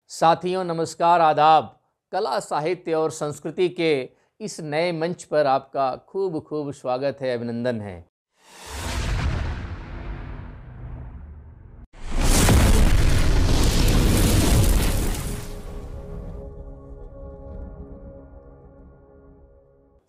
साथियों नमस्कार, आदाब। कला, साहित्य और संस्कृति के इस नए मंच पर आपका खूब खूब स्वागत है, अभिनंदन है।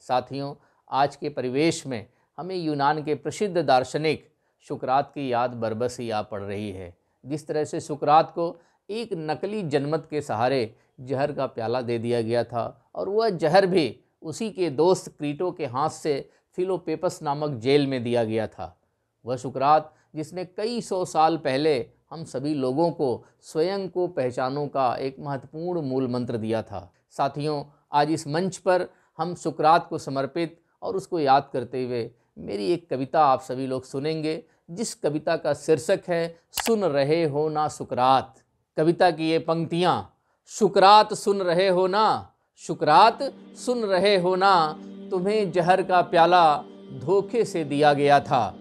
साथियों, आज के परिवेश में हमें यूनान के प्रसिद्ध दार्शनिक सुकरात की याद बरबसी आ पड़ रही है। जिस तरह से सुकरात को एक नकली जनमत के सहारे जहर का प्याला दे दिया गया था और वह जहर भी उसी के दोस्त क्रीटो के हाथ से फिलोपेपस नामक जेल में दिया गया था। वह सुकरात जिसने कई सौ साल पहले हम सभी लोगों को स्वयं को पहचानों का एक महत्वपूर्ण मूल मंत्र दिया था। साथियों, आज इस मंच पर हम सुकरात को समर्पित और उसको याद करते हुए मेरी एक कविता आप सभी लोग सुनेंगे, जिस कविता का शीर्षक है सुन रहे हो ना सुकरात। कविता की ये पंक्तियाँ: सुकरात सुन रहे हो ना, सुकरात सुन रहे हो ना, तुम्हें जहर का प्याला धोखे से दिया गया था,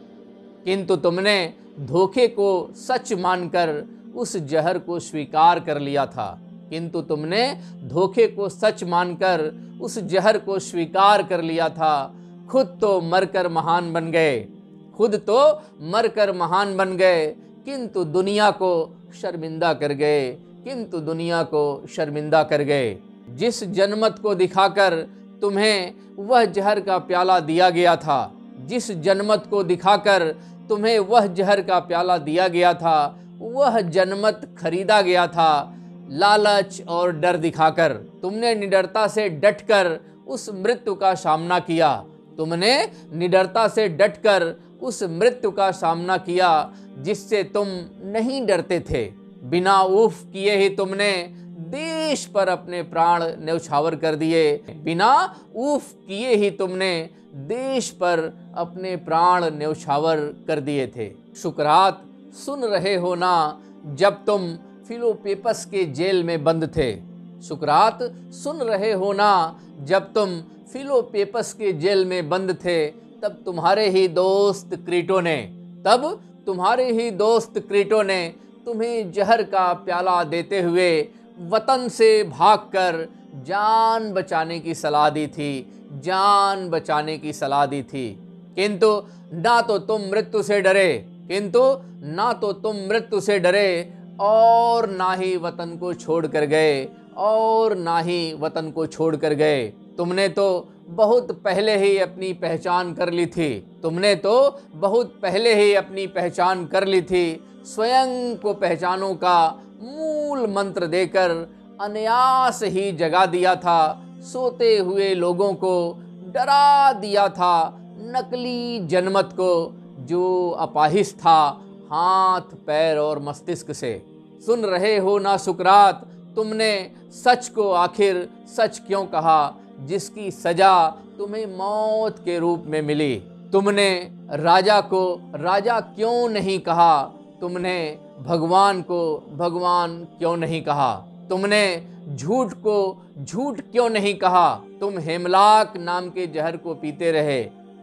किंतु तुमने धोखे को सच मानकर उस जहर को स्वीकार कर लिया था। किंतु तुमने धोखे को सच मानकर उस जहर को स्वीकार कर लिया था। खुद तो मरकर महान बन गए, खुद तो मरकर महान बन गए, किंतु दुनिया को शर्मिंदा कर गए, किंतु दुनिया को शर्मिंदा कर गए। जिस जनमत को दिखाकर तुम्हें वह जहर का प्याला दिया गया था, जिस जनमत को दिखाकर तुम्हें वह जहर का प्याला दिया गया था, वह जनमत खरीदा गया था लालच और डर दिखाकर। तुमने निडरता से डटकर उस मृत्यु का सामना किया, तुमने निडरता से डटकर उस मृत्यु का सामना किया जिससे तुम नहीं डरते थे। बिना उफ किए ही तुमने देश पर अपने प्राण न्यौछावर कर दिए, बिना उफ किए ही तुमने देश पर अपने प्राण न्यौछावर कर दिए थे। सुकरात सुन रहे हो ना, जब तुम फिलोपेपस के जेल में बंद थे। सुकरात सुन रहे हो ना, जब तुम फिलोपेपस के जेल में बंद थे, तब तुम्हारे ही दोस्त क्रीटो ने तुम्हें जहर का प्याला देते हुए वतन से भागकर जान बचाने की सलाह दी थी, जान बचाने की सलाह दी थी। किंतु ना तो तुम मृत्यु से डरे, किंतु ना तो तुम मृत्यु से डरे और ना ही वतन को छोड़ कर गए, और ना ही वतन को छोड़ कर गए। तुमने तो बहुत पहले ही अपनी पहचान कर ली थी, तुमने तो बहुत पहले ही अपनी पहचान कर ली थी। स्वयं को पहचानों का मूल मंत्र देकर अनायास ही जगा दिया था, सोते हुए लोगों को डरा दिया था, नकली जनमत को जो अपाहिज था हाथ, पैर और मस्तिष्क से। सुन रहे हो ना सुकरात, तुमने सच को आखिर सच क्यों कहा, जिसकी सजा तुम्हें मौत के रूप में मिली। तुमने राजा को राजा क्यों नहीं कहा, तुमने भगवान को भगवान क्यों नहीं कहा, तुमने झूठ को झूठ क्यों नहीं कहा। तुम हेमलाक नाम के जहर को पीते रहे,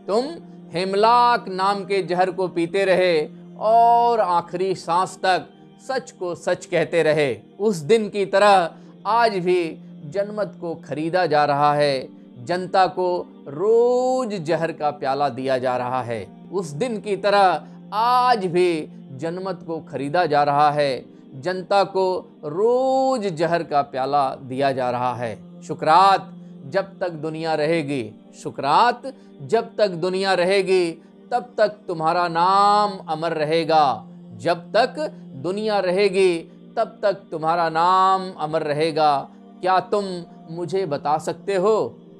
तुम हेमलाक नाम के जहर को पीते रहे और आखिरी सांस तक सच को सच कहते रहे। उस दिन की तरह आज भी जनमत को खरीदा जा रहा है, जनता को रोज जहर का प्याला दिया जा रहा है। उस दिन की तरह आज भी जनमत को खरीदा जा रहा है, जनता को रोज जहर का प्याला दिया जा रहा है। सुकरात जब तक दुनिया रहेगी, सुकरात जब तक दुनिया रहेगी, तब तक तुम्हारा नाम अमर रहेगा। जब तक दुनिया रहेगी, तब तक तुम्हारा नाम अमर रहेगा। क्या तुम मुझे बता सकते हो,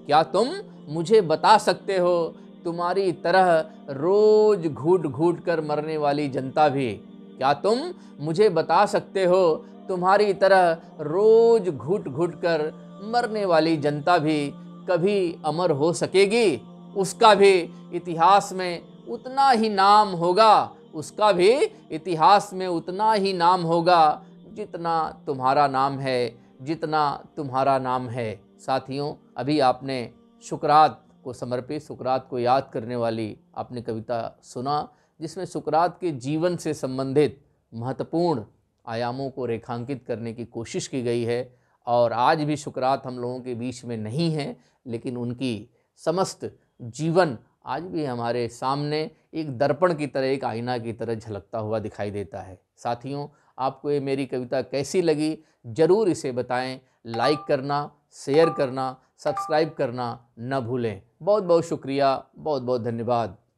क्या तुम मुझे बता सकते हो, तुम्हारी तरह रोज घूट घूट कर मरने वाली जनता भी, क्या तुम मुझे बता सकते हो, तुम्हारी तरह रोज घूट घूट कर मरने वाली जनता भी कभी अमर हो सकेगी? उसका भी इतिहास में उतना ही नाम होगा, उसका भी इतिहास में उतना ही नाम होगा जितना तुम्हारा नाम है, जितना तुम्हारा नाम है। साथियों, अभी आपने सुकरात को समर्पित, सुकरात को याद करने वाली आपने कविता सुना, जिसमें सुकरात के जीवन से संबंधित महत्वपूर्ण आयामों को रेखांकित करने की कोशिश की गई है। और आज भी सुकरात हम लोगों के बीच में नहीं हैं, लेकिन उनकी समस्त जीवन आज भी हमारे सामने एक दर्पण की तरह, एक आईना की तरह झलकता हुआ दिखाई देता है। साथियों, आपको ये मेरी कविता कैसी लगी ज़रूर इसे बताएं। लाइक करना, शेयर करना, सब्सक्राइब करना न भूलें। बहुत बहुत शुक्रिया, बहुत बहुत धन्यवाद।